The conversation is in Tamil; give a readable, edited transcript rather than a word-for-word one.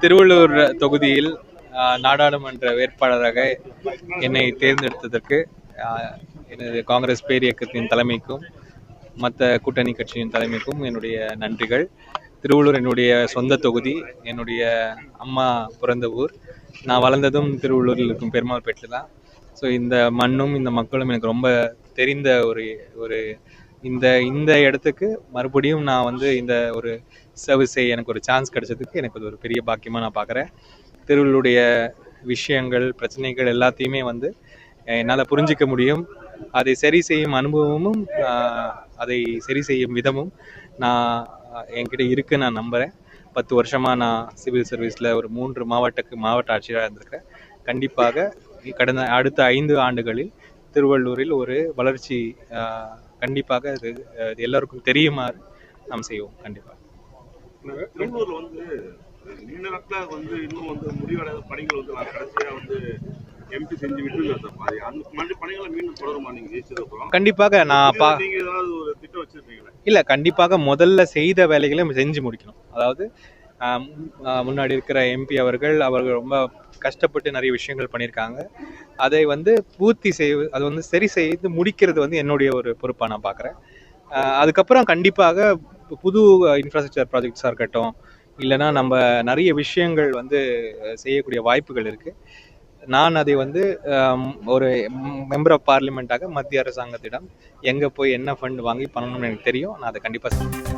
திருவள்ளூர் தொகுதியில் நாடாளுமன்ற வேட்பாளராக என்னை தேர்ந்தெடுத்ததற்கு எனது காங்கிரஸ் பேரியக்கத்தின் தலைமைக்கும் மற்ற கூட்டணி கட்சியின் தலைமைக்கும் என்னுடைய நன்றிகள். திருவள்ளூர் என்னுடைய சொந்த தொகுதி, என்னுடைய அம்மா பிறந்த ஊர். நான் வளர்ந்ததும் திருவள்ளூரில் இருக்கும் பெருமாள்பேட்டில் தான். ஸோ இந்த மண்ணும் இந்த மக்களும் எனக்கு ரொம்ப தெரிந்த ஒரு இந்த இடத்துக்கு மறுபடியும் நான் இந்த ஒரு சர்வீஸ் செய்ய எனக்கு ஒரு சான்ஸ் கிடைச்சதுக்கு எனக்கு அது ஒரு பெரிய பாக்கியமாக நான் பார்க்குறேன். திருவள்ளுடைய விஷயங்கள், பிரச்சனைகள் எல்லாத்தையுமே என்னால் புரிஞ்சிக்க முடியும். அதை சரி செய்யும் அனுபவமும் அதை சரி செய்யும் விதமும் என்கிட்ட இருக்குன்னு நான் நம்புகிறேன். 10 வருஷமாக நான் சிவில் சர்வீஸில் ஒரு 3 மாவட்ட ஆட்சியராக இருந்திருக்கிறேன். கண்டிப்பாக அடுத்த 5 ஆண்டுகளில் திருவள்ளூரில் ஒரு வளர்ச்சி கண்டிப்பாக இது எல்லாருக்கும் தெரியுமாறு நாம் செய்வோம். கண்டிப்பாக நீண்ட நாட்களாக இன்னும் முடிவடையாத பணிகள் கடைசியாக எம்பி செஞ்சு விட்டு அந்த பணிகளை மீண்டும் தொடருமா? நீங்க ஜெயிச்சதுக்கப்புறம் கண்டிப்பாக நீங்க ஏதாவது ஒரு திட்டம் வச்சிருக்கீங்களா? இல்ல, கண்டிப்பாக முதல்ல செய்த வேலைகளை செஞ்சு முடிக்கணும். அதாவது முன்னாடி இருக்கிற எம்பி அவர்கள் ரொம்ப கஷ்டப்பட்டு நிறைய விஷயங்கள் பண்ணியிருக்காங்க. அதை பூர்த்தி செய்வது, அது சரி செய்து முடிக்கிறது என்னுடைய ஒரு பொறுப்பாக நான் பார்க்குறேன். அதுக்கப்புறம் கண்டிப்பாக புது இன்ஃப்ராஸ்ட்ரக்சர் ப்ராஜெக்ட்ஸாக இருக்கட்டும், இல்லைன்னா நம்ம நிறைய விஷயங்கள் செய்யக்கூடிய வாய்ப்புகள் இருக்குது. நான் அதை ஒரு மெம்பர் ஆஃப் பார்லிமெண்ட்டாக மத்திய அரசாங்கத்திடம் எங்கே போய் என்ன ஃபண்ட் வாங்கி பண்ணணும்னு எனக்கு தெரியும். நான் அதை கண்டிப்பாக செய்வேன்.